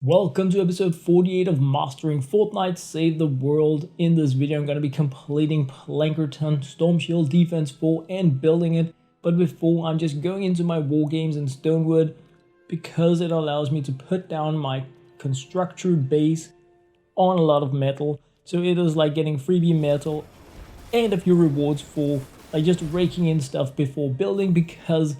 Welcome to episode 48 of Mastering Fortnite Save the World. In this video I'm going to be completing Plankerton Storm Shield Defense 4 and building it. But before, I'm just going into my war games in Stonewood because it allows me to put down my constructor base on a lot of metal. So it is like getting freebie metal and a few rewards for like just raking in stuff before building, because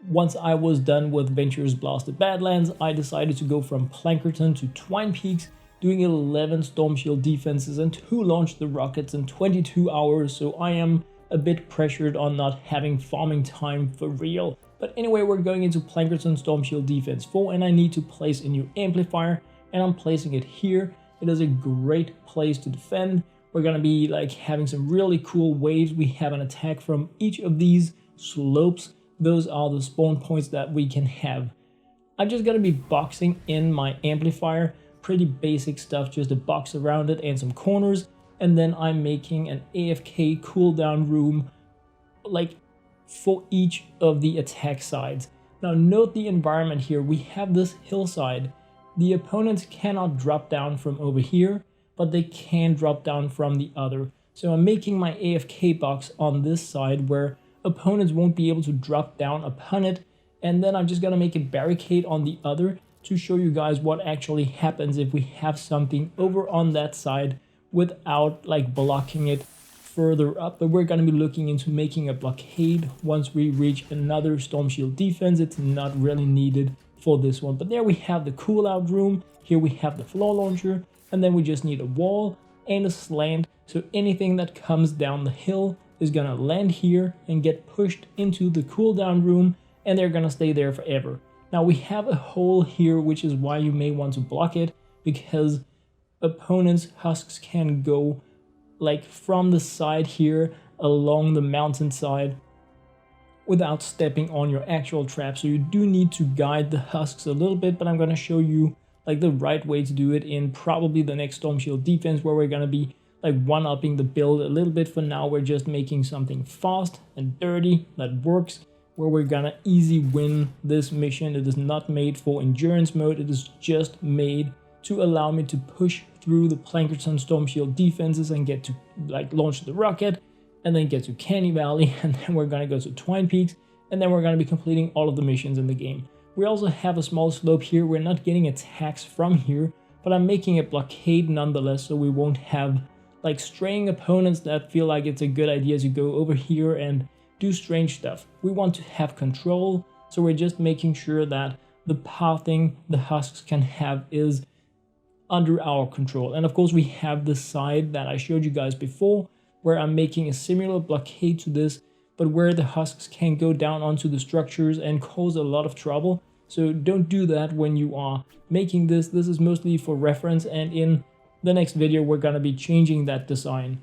once I was done with Venture's Blasted Badlands, I decided to go from Plankerton to Twine Peaks, doing 11 Storm Shield defenses and 2 launch the rockets in 22 hours, so I am a bit pressured on not having farming time for real. But anyway, we're going into Plankerton Storm Shield Defense 4 and I need to place a new amplifier, and I'm placing it here. It is a great place to defend. We're gonna be like having some really cool waves. We have an attack from each of these slopes. Those are the spawn points that we can have. I'm just gonna be boxing in my amplifier, pretty basic stuff, just a box around it and some corners, and then I'm making an AFK cooldown room like for each of the attack sides. Now note the environment here. We have this hillside. The opponents cannot drop down from over here, but they can drop down from the other. So I'm making my AFK box on this side where opponents won't be able to drop down upon it, and then I'm just gonna make a barricade on the other to show you guys what actually happens if we have something over on that side without like blocking it further up. But we're gonna be looking into making a blockade once we reach another Storm Shield defense. It's not really needed for this one, but there we have the coolout room. Here we have the floor launcher, and then we just need a wall and a slant, so anything that comes down the hill is gonna land here and get pushed into the cooldown room, and they're gonna stay there forever. Now we have a hole here, which is why you may want to block it, because opponents' husks can go like from the side here along the mountainside without stepping on your actual trap. So you do need to guide the husks a little bit, but I'm gonna show you like the right way to do it in probably the next Storm Shield defense, where we're gonna be like one-upping the build a little bit. For now, we're just making something fast and dirty that works, where we're gonna easy win this mission. It is not made for endurance mode. It is just made to allow me to push through the Plankerton Storm Shield defenses and get to like launch the rocket, and then get to Canny Valley, and then we're gonna go to Twine Peaks, and then we're gonna be completing all of the missions in the game. We also have a small slope here. We're not getting attacks from here, but I'm making a blockade nonetheless, so we won't have like straying opponents that feel like it's a good idea to go over here and do strange stuff. We want to have control, so we're just making sure that the pathing the husks can have is under our control. And of course we have the side that I showed you guys before, where I'm making a similar blockade to this, but where the husks can go down onto the structures and cause a lot of trouble. So don't do that when you are making this. This is mostly for reference, and in the next video we're gonna be changing that design.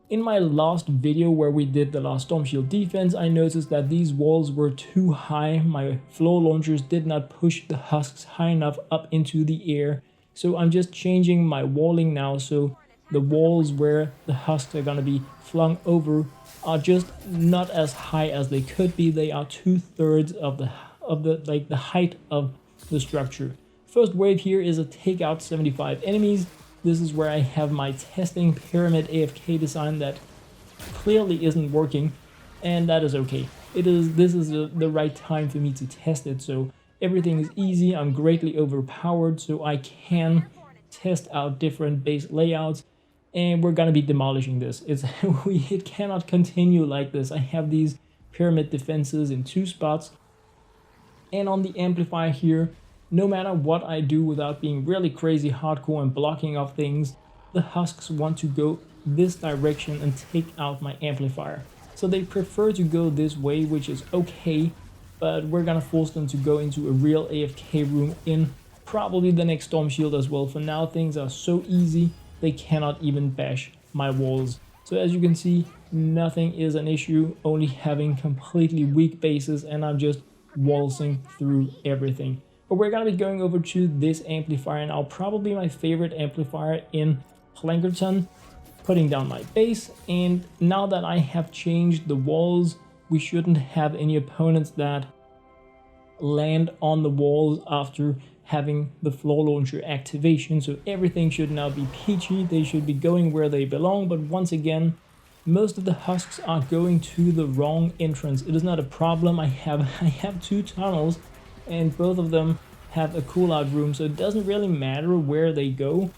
In my last video where we did the last Storm Shield defense, I noticed that these walls were too high. My floor launchers did not push the husks high enough up into the air. So I'm just changing my walling now, so the walls where the husks are gonna be flung over are just not as high as they could be. They are 2/3 of the height of the structure. First wave here is a take out 75 enemies. This is where I have my testing pyramid AFK design that clearly isn't working, and that is okay. This is the right time for me to test it, so everything is easy. I'm greatly overpowered, so I can test out different base layouts, and we're gonna be demolishing this. It cannot continue like this. I have these pyramid defenses in 2 spots, and on the amplifier here, no matter what I do without being really crazy hardcore and blocking off things, the husks want to go this direction and take out my amplifier. So they prefer to go this way, which is okay, but we're gonna force them to go into a real AFK room in probably the next Storm Shield as well. For now, things are so easy, they cannot even bash my walls. So as you can see, nothing is an issue, only having completely weak bases, and I'm just waltzing through everything. But we're gonna be going over to this amplifier now, probably my favorite amplifier in Plankerton, putting down my base. And now that I have changed the walls, we shouldn't have any opponents that land on the walls after having the floor launcher activation, so everything should now be peachy. They should be going where they belong, but once again, most of the husks are going to the wrong entrance. It is not a problem. I have 2 tunnels, and both of them have a coolout room, so it doesn't really matter where they go,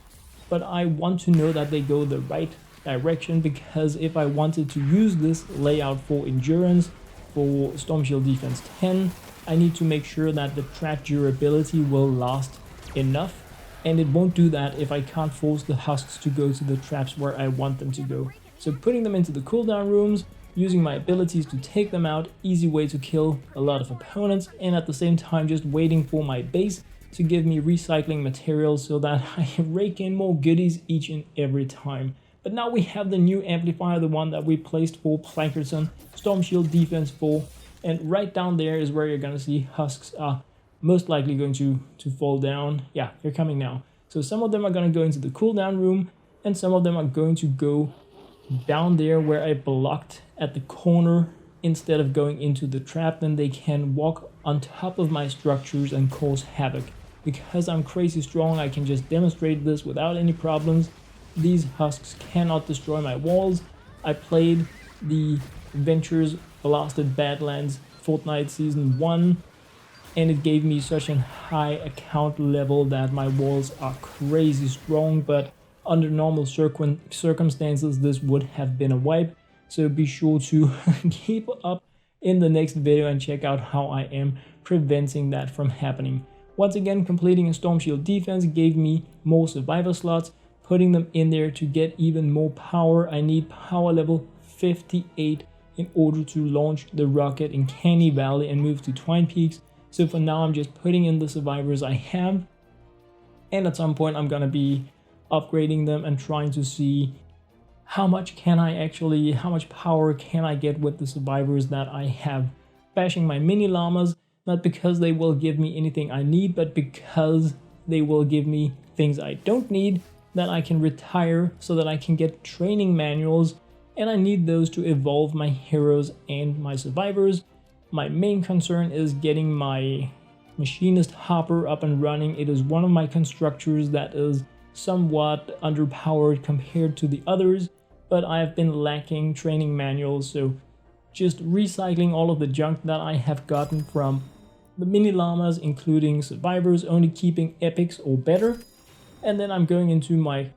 but I want to know that they go the right direction, because if I wanted to use this layout for endurance for Storm Shield Defense 10, I need to make sure that the trap durability will last enough, and it won't do that if I can't force the husks to go to the traps where I want them to go. So putting them into the cooldown rooms, using my abilities to take them out, easy way to kill a lot of opponents, and at the same time just waiting for my base to give me recycling materials so that I rake in more goodies each and every time. But now we have the new amplifier, the one that we placed for Plankerton Storm Shield Defense 4, and right down there is where you're gonna see husks are most likely going to fall down. Yeah, they're coming now. So some of them are gonna go into the cooldown room, and some of them are going to go down there where I blocked at the corner instead of going into the trap. Then they can walk on top of my structures and cause havoc. Because I'm crazy strong, I can just demonstrate this without any problems. These husks cannot destroy my walls. I played the Ventures Blasted Badlands Fortnite Season 1, and it gave me such a high account level that my walls are crazy strong, but under normal circumstances this would have been a wipe. So be sure to keep up in the next video and check out how I am preventing that from happening. Once again, completing a Storm Shield Defense gave me more survivor slots. Putting them in there to get even more power, I need power level 58 in order to launch the rocket in Canny Valley and move to Twine Peaks. So for now I'm just putting in the survivors I have, and at some point I'm gonna be upgrading them and trying to see how much power can I get with the survivors that I have. Bashing my mini llamas, not because they will give me anything I need, but because they will give me things I don't need that I can retire so that I can get training manuals, and I need those to evolve my heroes and my survivors. My main concern is getting my machinist hopper up and running. It is one of my constructors that is somewhat underpowered compared to the others, but I have been lacking training manuals, so just recycling all of the junk that I have gotten from the mini llamas, including survivors, only keeping epics or better. And then I'm going into my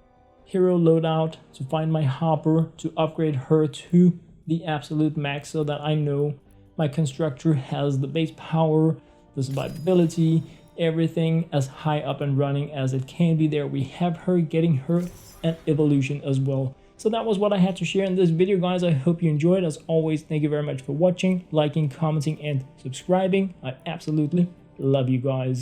hero loadout to find my hopper, to upgrade her to the absolute max so that I know my constructor has the base power, the survivability, everything as high up and running as it can be. There we have her, getting her an evolution as well. So that was what I had to share in this video, guys. I hope you enjoyed. As always, thank you very much for watching, liking, commenting, and subscribing. I absolutely love you guys.